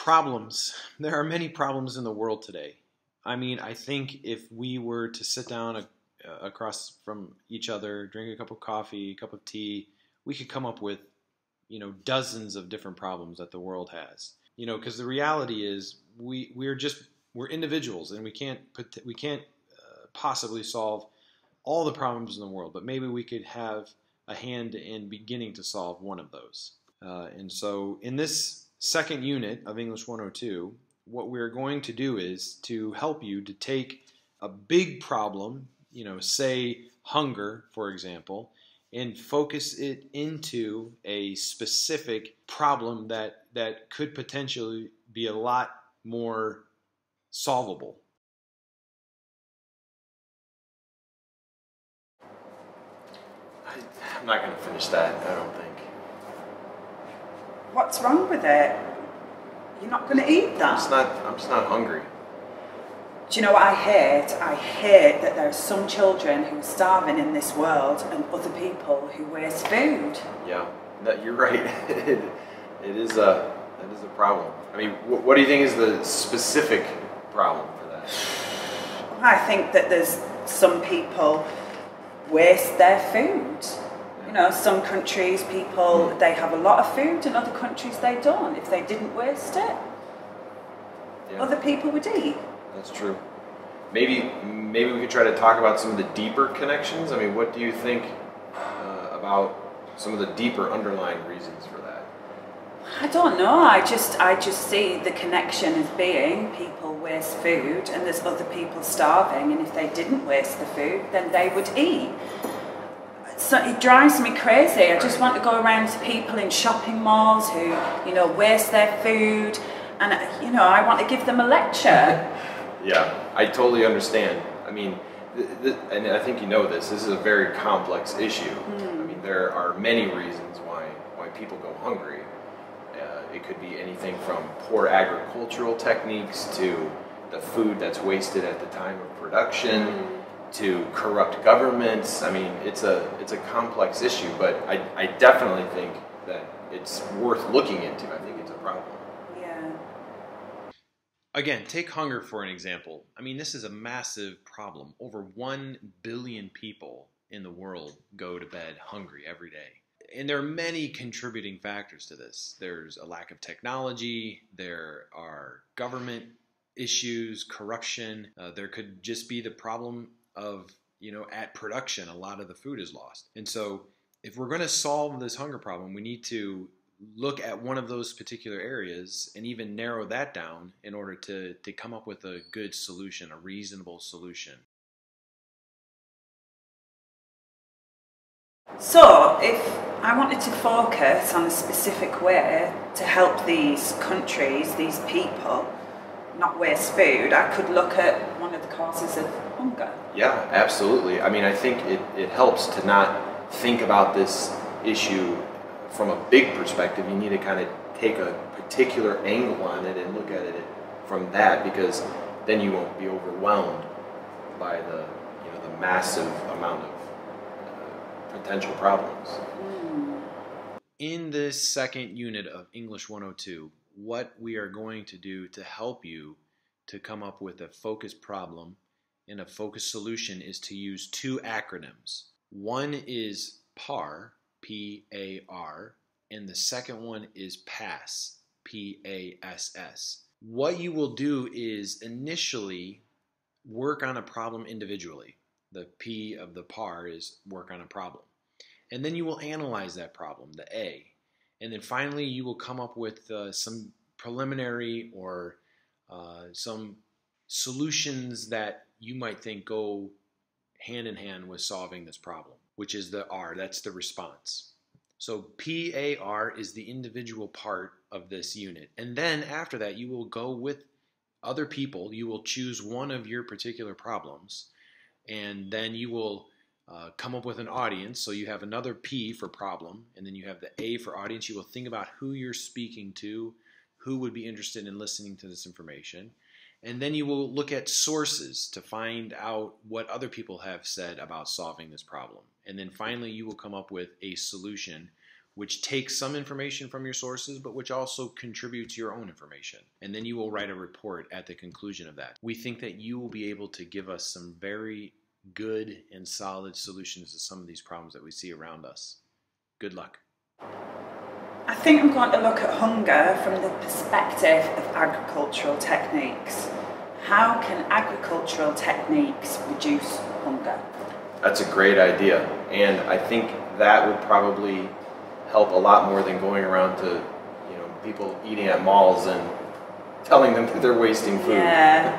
Problems. There are many problems in the world today. I mean, I think if we were to sit down across from each other, drink a cup of coffee, a cup of tea, we could come up with, dozens of different problems that the world has. Because the reality is we're individuals and we can't possibly solve all the problems in the world, but maybe we could have a hand in beginning to solve one of those. And so in this second unit of English 102, what we're going to do is to help you to take a big problem, say hunger, for example, and focus it into a specific problem that could potentially be a lot more solvable. I'm not going to finish that, I don't think. What's wrong with it? You're not going to eat that? I'm just not hungry. Do you know what I hate? I hate that there are some children who are starving in this world and other people who waste food. Yeah, you're right. It is a problem. I mean, what do you think is the specific problem for that? I think that there's some people waste their food. Some countries, they have a lot of food, and other countries they don't. If they didn't waste it, other people would eat. That's true. Maybe we could try to talk about some of the deeper connections. I mean, what do you think about some of the deeper underlying reasons for that? I don't know. I just see the connection as being people waste food, and there's other people starving, and if they didn't waste the food, then they would eat. So it drives me crazy. I just want to go around to people in shopping malls who, waste their food, and I want to give them a lecture. Yeah, I totally understand. I mean, and I think you know this. This is a very complex issue. I mean, there are many reasons why people go hungry. It could be anything from poor agricultural techniques to the food that's wasted at the time of production. To corrupt governments. I mean, it's a complex issue, but I definitely think that it's worth looking into. I think it's a problem. Yeah. Again, take hunger for an example. I mean, this is a massive problem. Over 1 billion people in the world go to bed hungry every day. And there are many contributing factors to this. There's a lack of technology. There are government issues, corruption. There could just be the problem of, at production, a lot of the food is lost. And so if we're going to solve this hunger problem, we need to look at one of those particular areas and even narrow that down in order to come up with a good solution, a reasonable solution. So if I wanted to focus on a specific way to help these countries, these people, not waste food, I could look at one of the causes of hunger. Yeah, absolutely. I mean, I think it helps to not think about this issue from a big perspective. You need to kind of take a particular angle on it and look at it from that, because then you won't be overwhelmed by the massive amount of potential problems. In this second unit of English 102, what we are going to do to help you to come up with a focused problem and a focused solution is to use two acronyms. One is PAR, P-A-R, and the second one is PASS, P-A-S-S. What you will do is initially work on a problem individually. The P of the PAR is work on a problem. And then you will analyze that problem, the A. And then finally you will come up with some preliminary or some solutions that you might think go hand in hand with solving this problem, which is the R, that's the response. So PAR is the individual part of this unit. And then after that, you will go with other people. You will choose one of your particular problems, and then you will come up with an audience. So you have another P for problem, and then you have the A for audience. You will think about who you're speaking to, who would be interested in listening to this information. And then you will look at sources to find out what other people have said about solving this problem. And then finally, you will come up with a solution, which takes some information from your sources, but which also contributes your own information. And then you will write a report at the conclusion of that. We think that you will be able to give us some very good and solid solutions to some of these problems that we see around us. Good luck. I think I'm going to look at hunger from the perspective of agricultural techniques. How can agricultural techniques reduce hunger? That's a great idea. And I think that would probably help a lot more than going around to, people eating at malls and telling them that they're wasting food. Yeah.